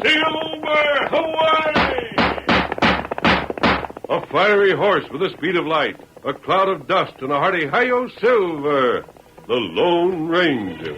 Silver, away! A fiery horse with the speed of light, a cloud of dust, and a hearty hi-yo Silver, the Lone Ranger.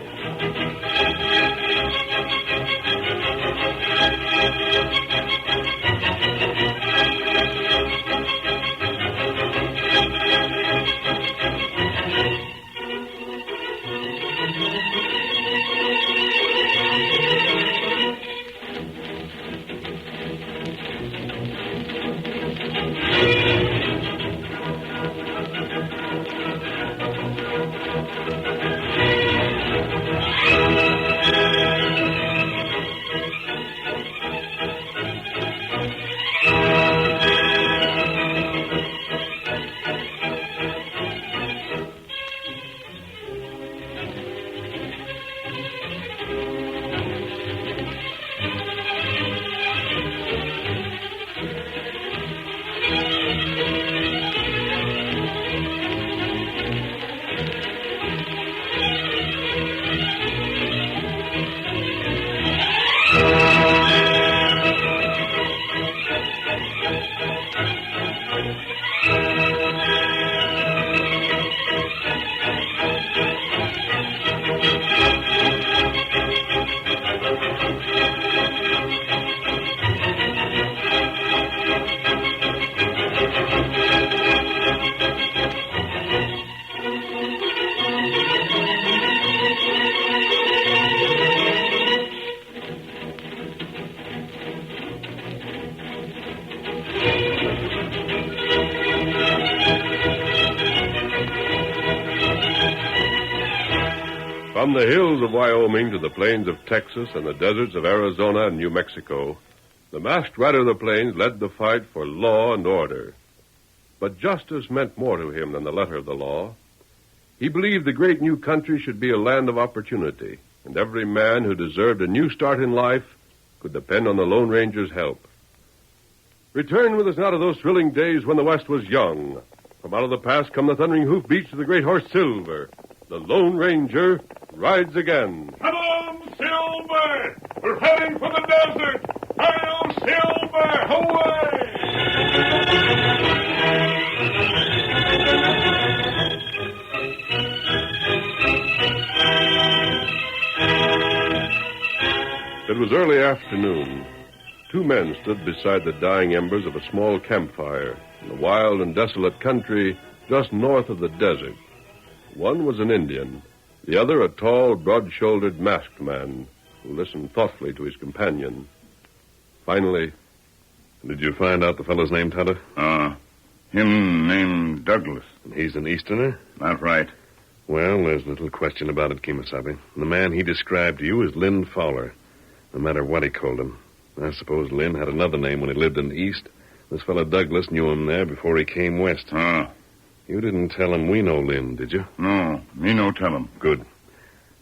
From the hills of Wyoming to the plains of Texas and the deserts of Arizona and New Mexico, the masked rider of the plains led the fight for law and order. But justice meant more to him than the letter of the law. He believed the great new country should be a land of opportunity, and every man who deserved a new start in life could depend on the Lone Ranger's help. Return with us now to those thrilling days when the West was young. From out of the past come the thundering hoofbeats of the great horse Silver. The Lone Ranger rides again. Come on, Silver! We're heading for the desert! Hi-yo, Silver! Away! It was early afternoon. Two men stood beside the dying embers of a small campfire in the wild and desolate country just north of the desert. One was an Indian, the other a tall, broad-shouldered, masked man who listened thoughtfully to his companion. Finally, did you find out the fellow's name, Tonto? Him named Douglas. And he's an Easterner? That's right. Well, there's little question about it, Kemosabe. The man he described to you is Lynn Fowler, no matter what he called him. I suppose Lynn had another name when he lived in the East. This fellow Douglas knew him there before he came west. You didn't tell him we know Lynn, did you? No, me no tell him. Good.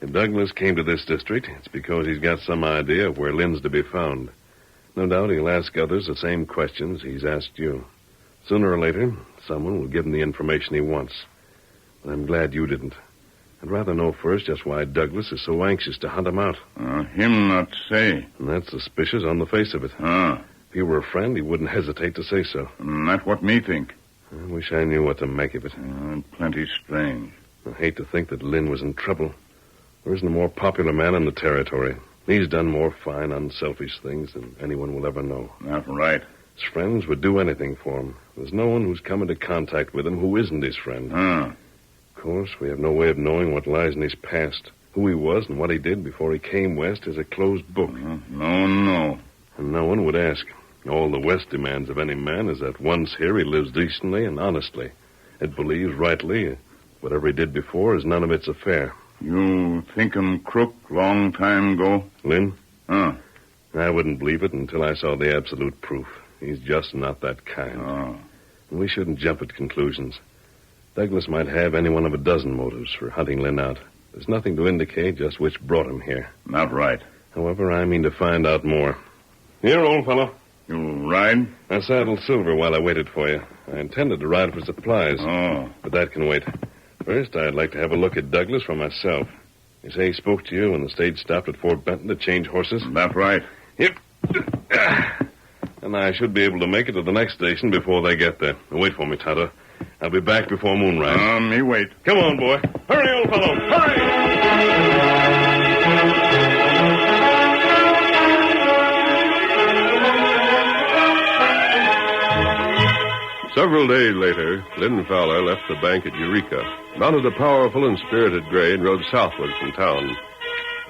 If Douglas came to this district, it's because he's got some idea of where Lynn's to be found. No doubt he'll ask others the same questions he's asked you. Sooner or later, someone will give him the information he wants. But I'm glad you didn't. I'd rather know first just why Douglas is so anxious to hunt him out. Him not say. And that's suspicious on the face of it. If he were a friend, he wouldn't hesitate to say so. That's what me think. I wish I knew what to make of it. Plenty strange. I hate to think that Lynn was in trouble. There isn't a more popular man in the territory. He's done more fine, unselfish things than anyone will ever know. That's right. His friends would do anything for him. There's no one who's come into contact with him who isn't his friend. Of course, we have no way of knowing what lies in his past. Who he was and what he did before he came west is a closed book. No. And no one would ask. All the West demands of any man is that once here he lives decently and honestly. It believes rightly whatever he did before is none of its affair. You think him crook long time ago? Lynn? I wouldn't believe it until I saw the absolute proof. He's just not that kind. And we shouldn't jump at conclusions. Douglas might have any one of a dozen motives for hunting Lynn out. There's nothing to indicate just which brought him here. Not right. However, I mean to find out more. Here, old fellow. You ride? I saddled Silver while I waited for you. I intended to ride for supplies. But that can wait. First, I'd like to have a look at Douglas for myself. You say he spoke to you when the stage stopped at Fort Benton to change horses? That's right. Yep. And I should be able to make it to the next station before they get there. Wait for me, Tonto. I'll be back before moonrise. Me wait. Come on, boy. Hurry, old fellow. Hurry! Several days later, Lynn Fowler left the bank at Eureka, mounted a powerful and spirited gray, and rode southward from town.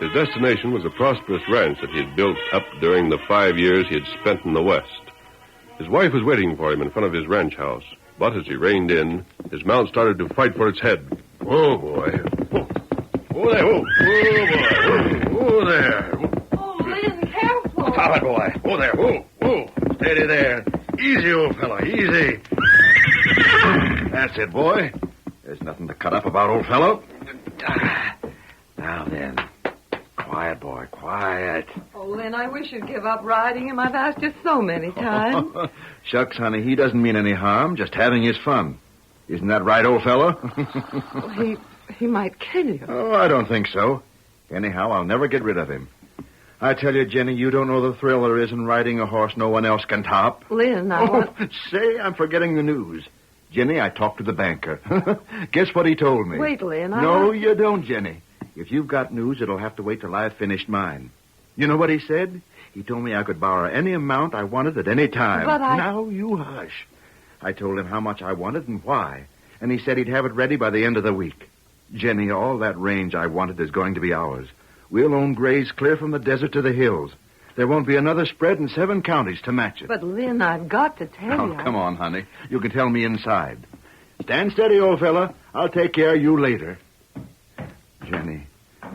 His destination was a prosperous ranch that he had built up during the 5 years he had spent in the West. His wife was waiting for him in front of his ranch house, but as he reined in, his mount started to fight for its head. Oh, boy. Oh, there. Oh, there. Oh, Lynn, careful. Stop it, boy. Oh, there. Oh. Steady there. Easy, old fella. Easy. That's it, boy. There's nothing to cut up about, old fellow. Now then. Quiet, boy. Quiet. Oh, Lynn, I wish you'd give up riding him. I've asked you so many times. Shucks, honey, he doesn't mean any harm, just having his fun. Isn't that right, old fellow? Well, he might kill you. Oh, I don't think so. Anyhow, I'll never get rid of him. I tell you, Jenny, you don't know the thrill there is in riding a horse no one else can top. Lynn, I want... Say, I'm forgetting the news. Jenny, I talked to the banker. Guess what he told me? Wait, Lynn, No, you don't, Jenny. If you've got news, it'll have to wait till I've finished mine. You know what he said? He told me I could borrow any amount I wanted at any time. But Now, you hush. I told him how much I wanted and why, and he said he'd have it ready by the end of the week. Jenny, all that range I wanted is going to be ours. We'll own grays clear from the desert to the hills. There won't be another spread in 7 counties to match it. But, Lynn, I've got to tell you. Oh, come on, honey. You can tell me inside. Stand steady, old fella. I'll take care of you later. Jenny,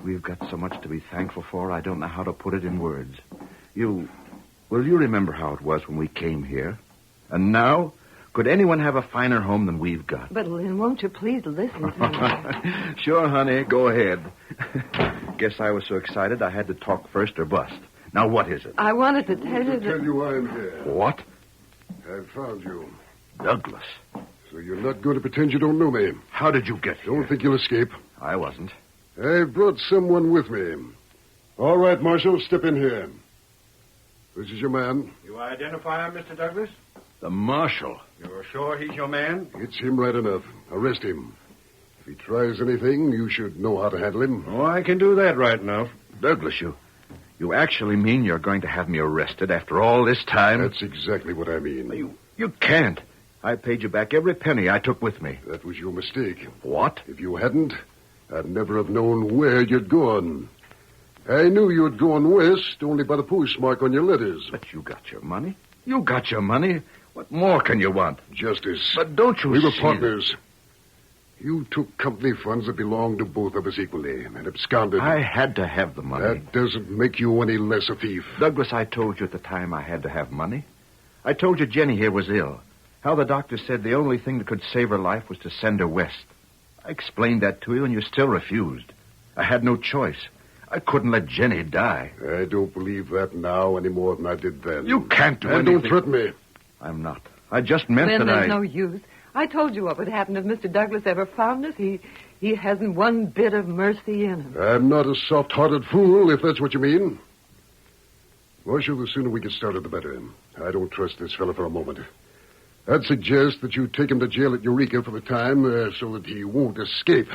we've got so much to be thankful for, I don't know how to put it in words. You remember how it was when we came here? And now, could anyone have a finer home than we've got? But, Lynn, won't you please listen to me? Sure, honey, go ahead. Guess I was so excited I had to talk first or bust. Now, what is it? I wanted to tell you that... Tell you why I'm here. What? I've found you. Douglas. So you're not going to pretend you don't know me. How did you get here? Don't think you'll escape. I wasn't. I've brought someone with me. All right, Marshal, step in here. This is your man. You identify him, Mr. Douglas? The marshal. You're sure he's your man? It's him right enough. Arrest him. If he tries anything, you should know how to handle him. Oh, I can do that right enough. Douglas, you actually mean you're going to have me arrested after all this time? That's exactly what I mean. You can't. I paid you back every penny I took with me. That was your mistake. What? If you hadn't, I'd never have known where you'd gone. I knew you'd gone west only by the postmark on your letters. But you got your money. You got your money. What more can you want? Justice. But don't you We were see partners. You took company funds that belonged to both of us equally and absconded. I had to have the money. That doesn't make you any less a thief. Douglas, I told you at the time I had to have money. I told you Jenny here was ill. How the doctor said the only thing that could save her life was to send her west. I explained that to you, and you still refused. I had no choice. I couldn't let Jenny die. I don't believe that now any more than I did then. You can't do and anything. don't threaten me. I'm not. I just meant Lynn, that there's no use. I told you what would happen if Mr. Douglas ever found us. He hasn't one bit of mercy in him. I'm not a soft-hearted fool, if that's what you mean. Marshal, the sooner we get started, the better. I don't trust this fellow for a moment. I'd suggest that you take him to jail at Eureka for the time so that he won't escape.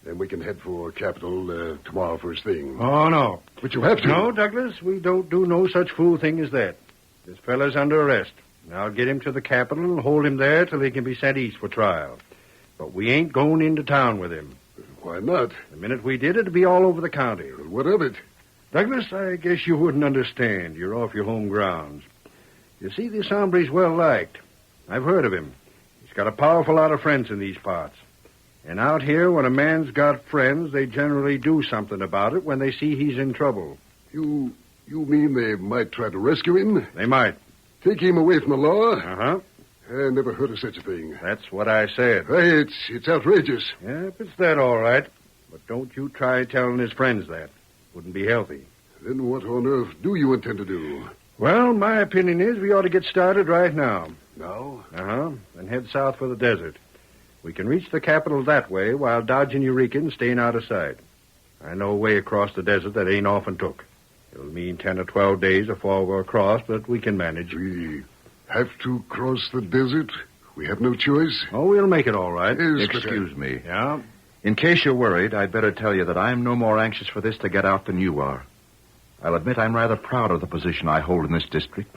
Then we can head for Capitol tomorrow first thing. Oh, no. But you have to. No, Douglas, we don't do no such fool thing as that. This fellow's under arrest. I'll get him to the Capitol and hold him there till he can be sent east for trial. But we ain't going into town with him. Why not? The minute we did, it'd be all over the county. Well, what of it? Douglas, I guess you wouldn't understand. You're off your home grounds. You see, this hombre's well liked. I've heard of him. He's got a powerful lot of friends in these parts. And out here, when a man's got friends, they generally do something about it when they see he's in trouble. You mean they might try to rescue him? They might. Take him away from the law? Uh-huh. I never heard of such a thing. That's what I said. Hey, it's outrageous. Yeah, if it's that, all right. But don't you try telling his friends that. Wouldn't be healthy. Then what on earth do you intend to do? Well, my opinion is we ought to get started right now. Now? Uh-huh. Then head south for the desert. We can reach the capital that way while dodging Eureka and staying out of sight. I know a way across the desert that ain't often took. It'll mean 10 or 12 days before we're across, but we can manage. We have to cross the desert? We have no choice? Oh, we'll make it all right. Yes, Excuse me. Yeah? In case you're worried, I'd better tell you that I'm no more anxious for this to get out than you are. I'll admit I'm rather proud of the position I hold in this district.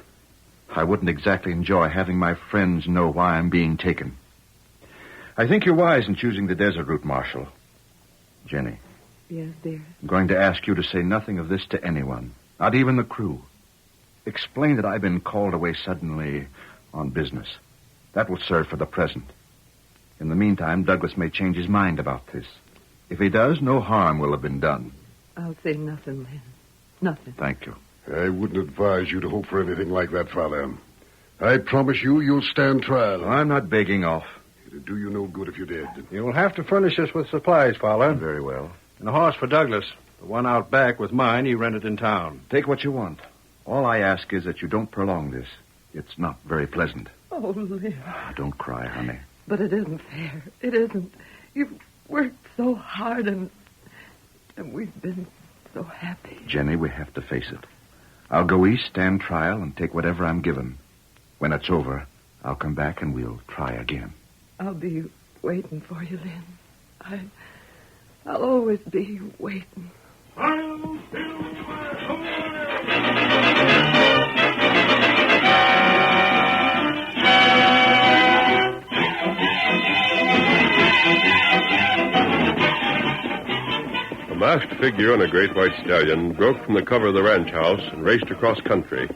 I wouldn't exactly enjoy having my friends know why I'm being taken. I think you're wise in choosing the desert route, Marshal. Jenny. Yes, dear. I'm going to ask you to say nothing of this to anyone, not even the crew. Explain that I've been called away suddenly on business. That will serve for the present. In the meantime, Douglas may change his mind about this. If he does, no harm will have been done. I'll say nothing, Lynn. Nothing. Thank you. I wouldn't advise you to hope for anything like that, Father. I promise you'll stand trial. I'm not begging off. It'd do you no good if you did. You'll have to furnish us with supplies, Fowler. Very well. And a horse for Douglas. The one out back with mine he rented in town. Take what you want. All I ask is that you don't prolong this. It's not very pleasant. Oh, Lynn. Don't cry, honey. But it isn't fair. It isn't. You've worked so hard and we've been so happy. Jenny, we have to face it. I'll go east, stand trial, and take whatever I'm given. When it's over, I'll come back and we'll try again. I'll be waiting for you, Lynn. I'll always be waiting. A masked figure on a great white stallion broke from the cover of the ranch house and raced across country.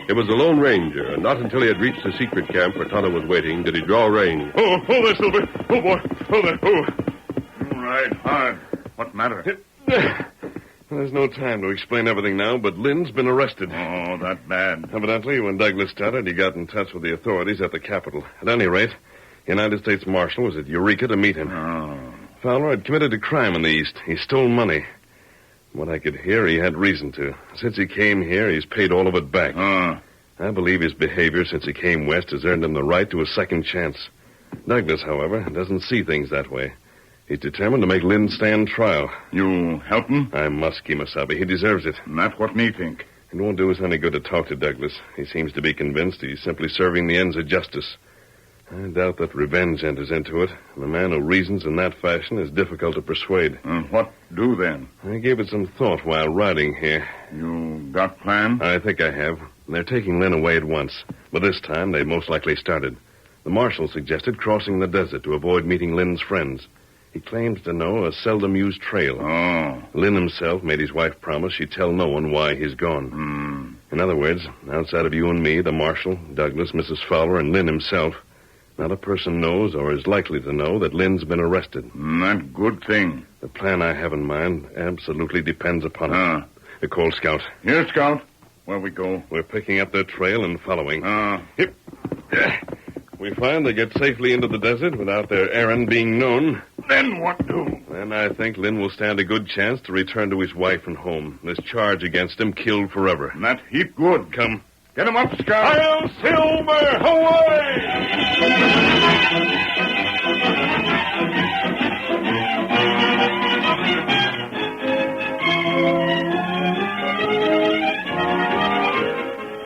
It was the Lone Ranger, and not until he had reached the secret camp where Tonto was waiting did he draw rein. Oh, there, Silver. Oh, boy. Oh, there. Oh. Right hard. What matter? There's no time to explain everything now, but Lynn's been arrested. Oh, that bad. Evidently, when Douglas started, he got in touch with the authorities at the capital. At any rate, the United States Marshal was at Eureka to meet him. Oh. Fowler had committed a crime in the East. He stole money. From what I could hear, he had reason to. Since he came here, he's paid all of it back. I believe his behavior since he came west has earned him the right to a second chance. Douglas, however, doesn't see things that way. He's determined to make Lynn stand trial. You help him? I must, Kemosabe. He deserves it. And that's what me think. It won't do us any good to talk to Douglas. He seems to be convinced he's simply serving the ends of justice. I doubt that revenge enters into it, and a man who reasons in that fashion is difficult to persuade. What do then? I gave it some thought while riding here. You got plan? I think I have. They're taking Lynn away at once. But this time, they've most likely started. The marshal suggested crossing the desert to avoid meeting Lynn's friends. He claims to know a seldom-used trail. Oh. Lynn himself made his wife promise she'd tell no one why he's gone. In other words, outside of you and me, the marshal, Douglas, Mrs. Fowler, and Lynn himself, not a person knows or is likely to know that Lynn's been arrested. That good thing. The plan I have in mind absolutely depends upon it. The Cold Scout. Here, Scout. Where we go? We're picking up their trail and following. Yep. We find they get safely into the desert without their errand being known. Then what do? Then I think Lynn will stand a good chance to return to his wife and home. This charge against him killed forever. That heap good. Come. Get him up, Scout. I'll Silver. Away!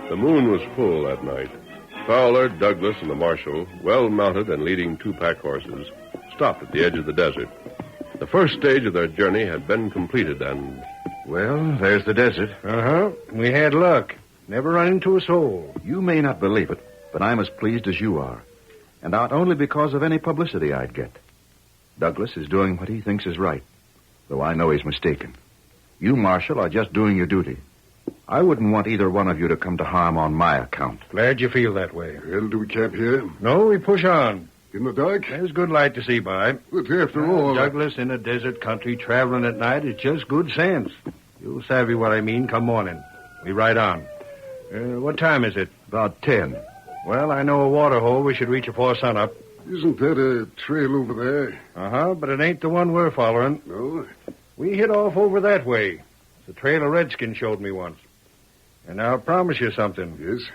The moon was full that night. Fowler, Douglas, and the marshal, well mounted and leading 2 pack horses, stopped at the edge of the desert. The first stage of their journey had been completed, and... Well, there's the desert. We had luck. Never run into a soul. You may not believe it, but I'm as pleased as you are. And not only because of any publicity I'd get. Douglas is doing what he thinks is right, though I know he's mistaken. You, Marshal, are just doing your duty. I wouldn't want either one of you to come to harm on my account. Glad you feel that way. Well, do we camp here? No, we push on. In the dark? There's good light to see by. But after all... Douglas, in a desert country, traveling at night is just good sense. You'll savvy what I mean come morning. We ride on. What time is it? About 10. Well, I know a water hole we should reach before sunup. Isn't that a trail over there? But it ain't the one we're following. No? We hit off over that way. It's a trail a redskin showed me once. And I'll promise you something. Yes?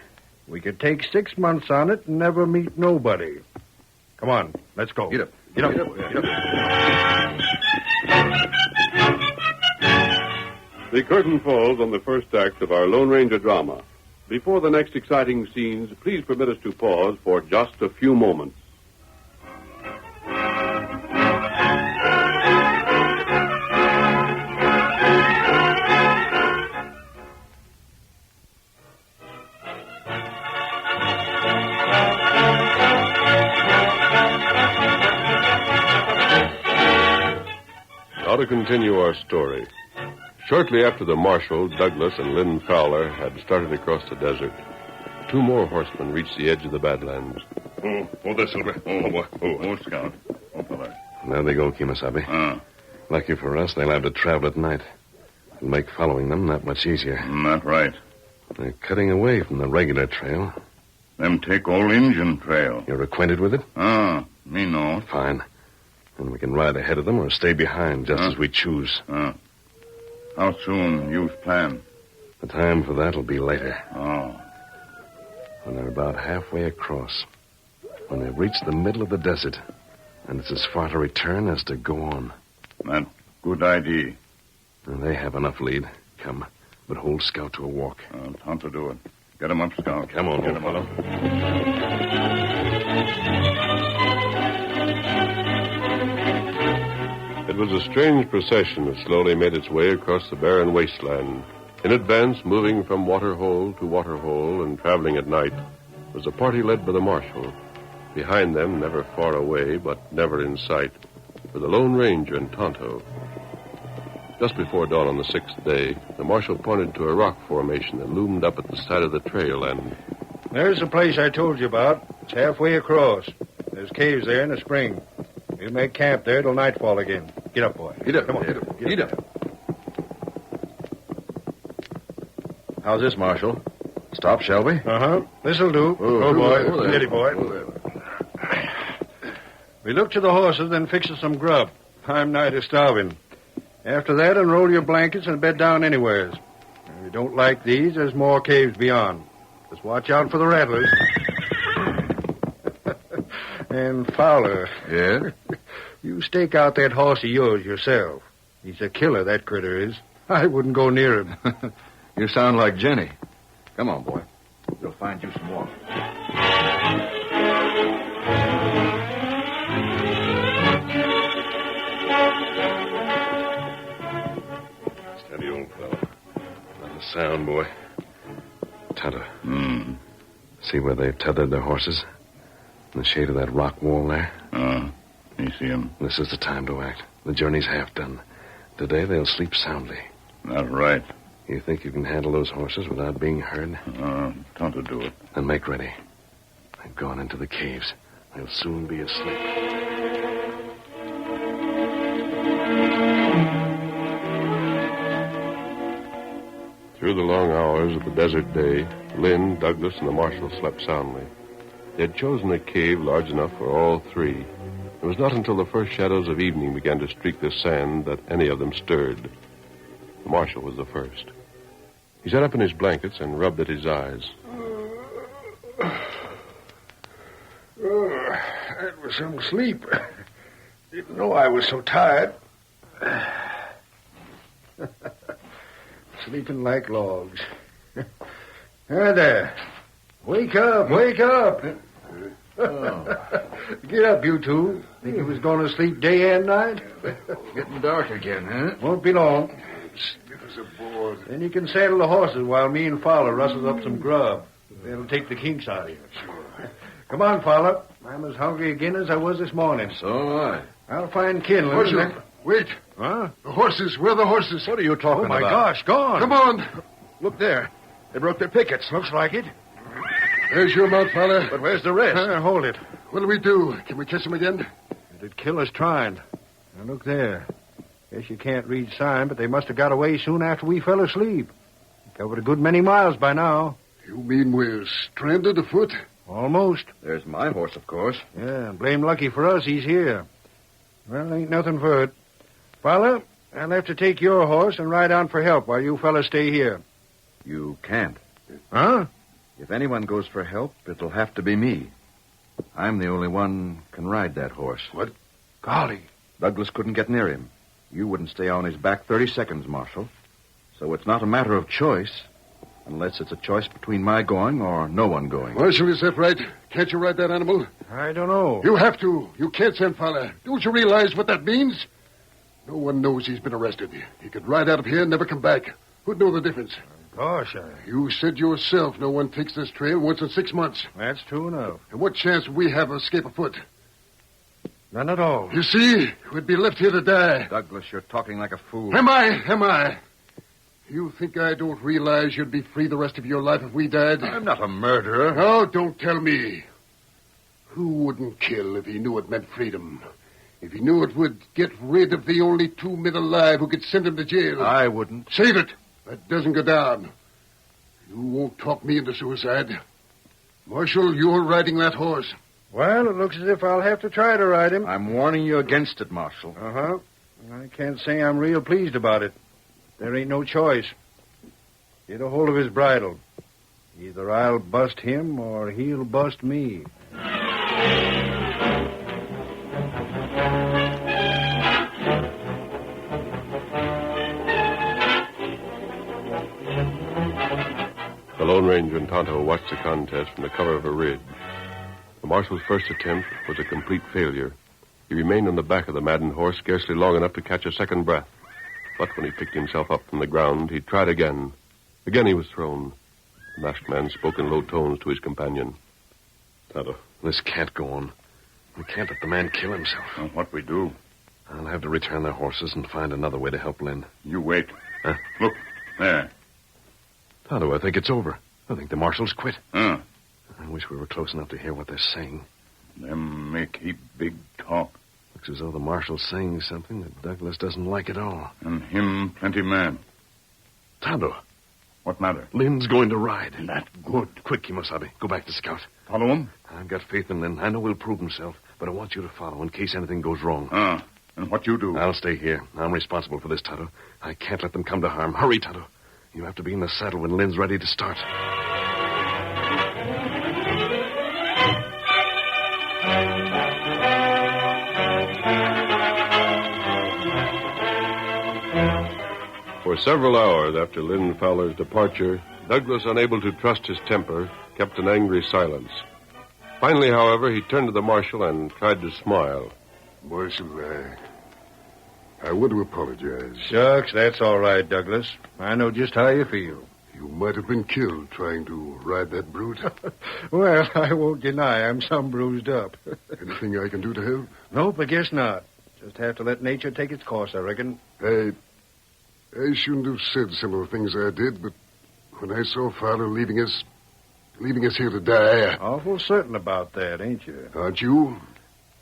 We could take 6 months on it and never meet nobody. Come on, let's go. Get up. Get up. Get up. Get up. The curtain falls on the first act of our Lone Ranger drama. Before the next exciting scenes, please permit us to pause for just a few moments. Now to continue our story. Shortly after the marshal, Douglas, and Lynn Fowler had started across the desert, two more horsemen reached the edge of the Badlands. Oh, there, Silver. Oh, boy. Oh, Scout. Oh, fella. There they go, Kimasabi. Lucky for us, they'll have to travel at night. It'll make following them that much easier. Not right. They're cutting away from the regular trail. Them take old Injun trail. You're acquainted with it? Me no. Fine. And we can ride ahead of them or stay behind, just as we choose. How soon you's plan? The time for that will be later. Oh. When they're about halfway across. When they've reached the middle of the desert. And it's as far to return as to go on. That good idea. And they have enough lead. Come, but hold Scout to a walk. Time to do it. Get him up, Scout. Come on, Get old him fellow. It was a strange procession that slowly made its way across the barren wasteland. In advance, moving from waterhole to waterhole and traveling at night, was a party led by the marshal. Behind them, never far away, but never in sight, were the Lone Ranger and Tonto. Just before dawn on the sixth day, the marshal pointed to a rock formation that loomed up at the side of the trail and... There's the place I told you about. It's halfway across. There's caves there in the spring. We'll make camp there till nightfall again. Get up, boy. Get up. Come on. Get up. How's this, Marshal? Stop, shall we? This'll do. Oh, boy. Steady, boy. We look to the horses, then fix us some grub. I'm nigh to starving. After that, unroll your blankets and bed down anywheres. If you don't like these, there's more caves beyond. Just watch out for the rattlers. And Fowler. Yeah? You stake out that horse of yours yourself. He's a killer, that critter is. I wouldn't go near him. You sound like Jenny. Come on, boy. We'll find you some water. Steady, old fellow. Not a sound, boy. Tonto. See where they've tethered their horses? In the shade of that rock wall there? You see him? This is the time to act. The journey's half done. Today they'll sleep soundly. Not right. You think you can handle those horses without being heard? Time to do it. Then make ready. They've gone into the caves. They'll soon be asleep. Through the long hours of the desert day, Lynn, Douglas, and the marshal slept soundly. They had chosen a cave large enough for all three. It was not until the first shadows of evening began to streak the sand that any of them stirred. The marshal was the first. He sat up in his blankets and rubbed at his eyes. That was some sleep. Didn't know I was so tired. Sleeping like logs. There. Wake up, wake up. Get up, you two. Think you was going to sleep day and night? Getting dark again, huh? Won't be long. Stiff as a board. Then you can saddle the horses while me and Fowler rustles up some grub. That'll take the kinks out of you. Sure. Come on, Fowler. I'm as hungry again as I was this morning. So am I. I'll find kindling. Marshal, wait. Huh? The horses. Where are the horses? What are you talking Oh, my about? gosh, gone. Come on. Look there. They broke their pickets. Looks like it. There's your mount, fella. But where's the rest? Hold it. What'll we do? Can we catch them again? It'd kill us trying. Now, look there. Guess you can't read sign, but they must have got away soon after we fell asleep. Covered a good many miles by now. You mean we're stranded afoot? Almost. There's my horse, of course. Yeah, blame lucky for us he's here. Well, ain't nothing for it. Fella, I'll have to take your horse and ride on for help while you fellas stay here. You can't. Huh? If anyone goes for help, it'll have to be me. I'm the only one can ride that horse. What? Golly. Douglas couldn't get near him. You wouldn't stay on his back 30 seconds, Marshal. So it's not a matter of choice, unless it's a choice between my going or no one going. Marshal, is that right? Can't you ride that animal? I don't know. You have to. You can't send Fowler. Don't you realize what that means? No one knows he's been arrested. He could ride out of here and never come back. Who'd know the difference? Gosh, You said yourself no one takes this trail once in 6 months. that's true enough. And what chance would we have of escape afoot? None at all. You see, we'd be left here to die. Douglas, you're talking like a fool. Am I? You think I don't realize you'd be free the rest of your life if we died? I'm not a murderer. Oh, don't tell me. Who wouldn't kill if he knew it meant freedom? If he knew it would get rid of the only 2 men alive who could send him to jail? I wouldn't. Save it. That doesn't go down. You won't talk me into suicide. Marshal, you're riding that horse. Well, it looks as if I'll have to try to ride him. I'm warning you against it, Marshal. Uh-huh. I can't say I'm real pleased about it. There ain't no choice. Get a hold of his bridle. Either I'll bust him or he'll bust me. The Lone Ranger and Tonto watched the contest from the cover of a ridge. The marshal's first attempt was a complete failure. He remained on the back of the maddened horse scarcely long enough to catch a second breath. But when he picked himself up from the ground, he tried again. Again he was thrown. The masked man spoke in low tones to his companion. Tonto, this can't go on. We can't let the man kill himself. Well, what we do? I'll have to return the horses and find another way to help Lynn. You wait. Huh? Look, there. Tonto, I think it's over. I think the marshals quit. Huh? I wish we were close enough to hear what they're saying. Them make heap big talk. Looks as though the marshal's saying something that Douglas doesn't like at all. And him plenty man. Tonto, What matter? Lynn's going to ride. That good. Quick, Kimosabe. Go back to scout. Follow him? I've got faith in Lynn. I know he'll prove himself, but I want you to follow in case anything goes wrong. And what you do? I'll stay here. I'm responsible for this, Tonto. I can't let them come to harm. Hurry, Tonto. You have to be in the saddle when Lynn's ready to start. For several hours after Lynn Fowler's departure, Douglas, unable to trust his temper, kept an angry silence. Finally, however, he turned to the marshal and tried to smile. Marshal, I want to apologize. Shucks, that's all right, Douglas. I know just how you feel. You might have been killed trying to ride that brute. Well, I won't deny I'm some bruised up. Anything I can do to help? Nope, I guess not. Just have to let nature take its course, I reckon. I shouldn't have said some of the things I did, but when I saw Fowler leaving us here to die, Awful certain about that, ain't you? aren't you?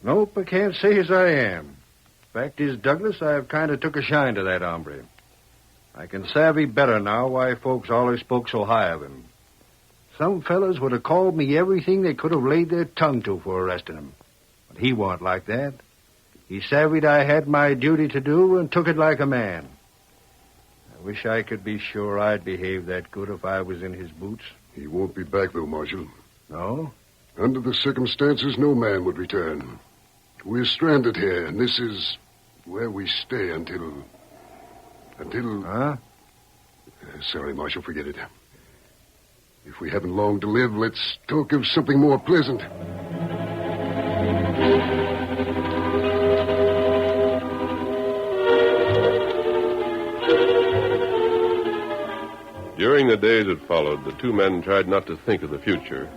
Nope, I can't say as I am. Fact is, Douglas, I've kind of took a shine to that hombre. I can savvy better now why folks always spoke so high of him. Some fellas would have called me everything they could have laid their tongue to for arresting him. But he wasn't like that. He savvied I had my duty to do and took it like a man. I wish I could be sure I'd behave that good if I was in his boots. He won't be back, though, Marshal. No? Under the circumstances, no man would return. We're stranded here, and this is where we stay until... Huh? Sorry, Marshal, forget it. If we haven't long to live, let's talk of something more pleasant. During the days that followed, the two men tried not to think of the future.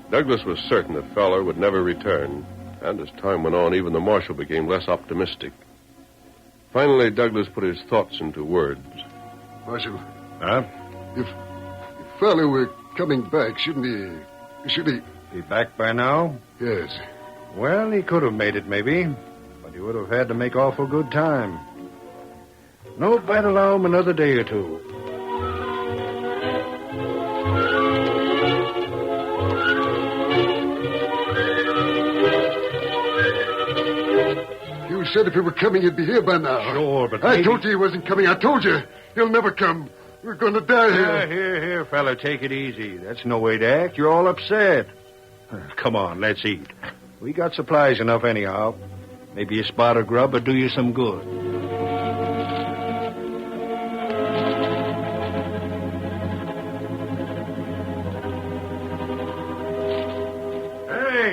Douglas was certain that Fowler would never return, and as time went on, even the marshal became less optimistic. Finally, Douglas put his thoughts into words. Marshal, Huh? if Fowler were coming back, shouldn't he... Should he... He back by now? Yes. Well, he could have made it, maybe. But he would have had to make awful good time. Nope, I'd allow him another day or two. You said if he were coming, he'd be here by now. Sure, but I maybe... told you he wasn't coming. I told you. He'll never come. We're going to die here. Here, fella, take it easy. That's no way to act. You're all upset. Come on, let's eat. We got supplies enough anyhow. Maybe a spot of grub would do you some good.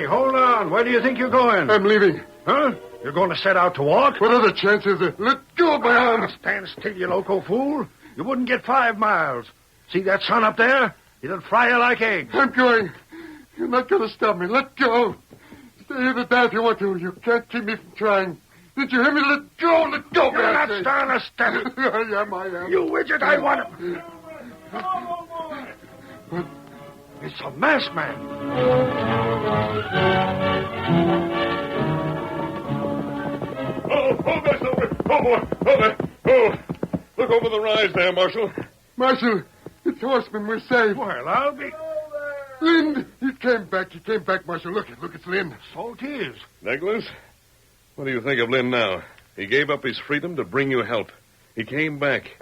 Hey, hold on. Where do you think you're going? I'm leaving. Huh? You're going to set out to walk? What other chance is there? Let go of my arms. Stand still, you loco fool. You wouldn't get 5 miles. See that sun up there? It'll fry you like eggs. I'm going. You're not going to stop me. Let go. Stay here to die if you want to. You can't keep me from trying. Did you hear me? Let go. Let go. You're not starting a step. I am. You widget, I want him. What? It's a masked man. Oh, there's over. Oh, boy. Oh, there. Oh, look over the rise there, Marshal. Marshal, it's horsemen. We're safe. Well, I'll be... Lynn, he came back, Marshal. Look, it's Lynn. So it is. Douglas, what do you think of Lynn now? He gave up his freedom to bring you help. He came back,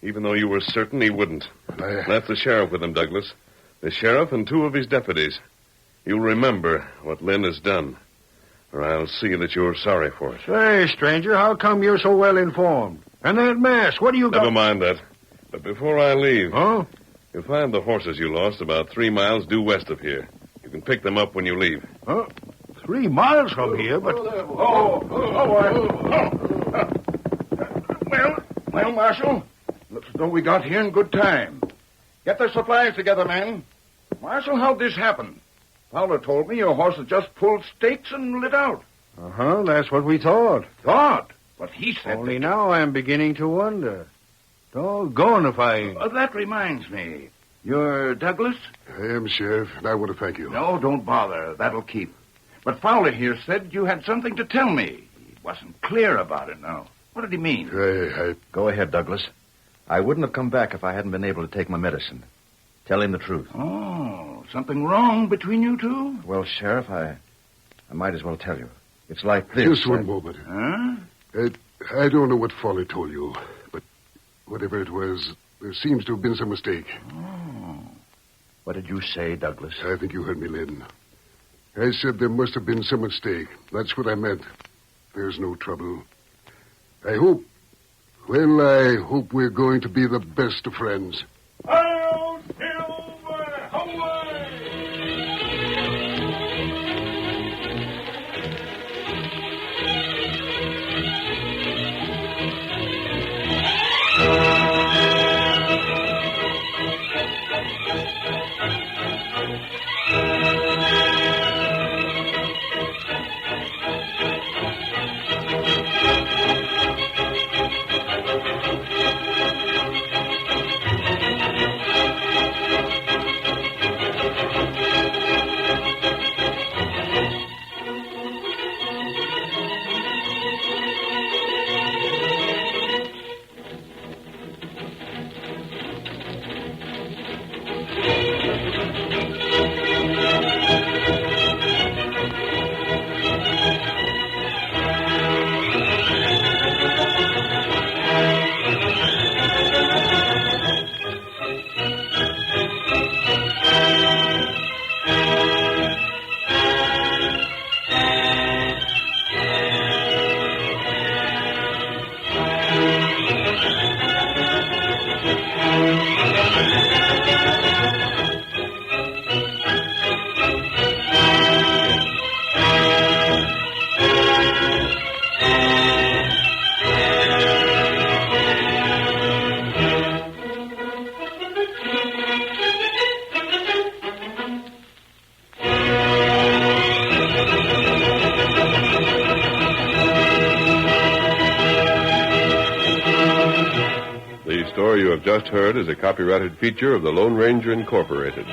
even though you were certain he wouldn't. That's the sheriff with him, Douglas. The sheriff and 2 of his deputies. You'll remember what Lynn has done, or I'll see that you're sorry for it. Say, stranger, how come you're so well informed? And that mask, what do you got? Never mind that. But before I leave... Huh? You'll find the horses you lost about 3 miles due west of here. You can pick them up when you leave. Huh? 3 miles from here, but... Well, Marshal, looks as though we got here in good time. Get the supplies together, men. Marshal, how'd this happen? Fowler told me your horses just pulled stakes and lit out. Uh-huh, that's what we thought. Thought? But he said... Only now I'm beginning to wonder. Doggone if I... that reminds me. You're Douglas? I am, Sheriff, and I want to thank you. No, don't bother. That'll keep. But Fowler here said you had something to tell me. He wasn't clear about it now. What did he mean? Go ahead, Douglas. I wouldn't have come back if I hadn't been able to take my medicine. Tell him the truth. Oh, something wrong between you two? Well, Sheriff, I might as well tell you. It's like this. Just one moment. Huh? I don't know what Fowler told you, but whatever it was, there seems to have been some mistake. Oh. What did you say, Douglas? I think you heard me, Lynn. I said there must have been some mistake. That's what I meant. There's no trouble. I hope we're going to be the best of friends. Hail, Silver, away! The story you have just heard is a copyrighted feature of the Lone Ranger Incorporated.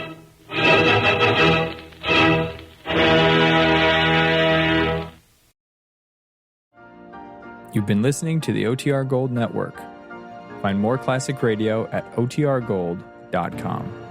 You've been listening to the OTR Gold Network. Find more classic radio at otrgold.com.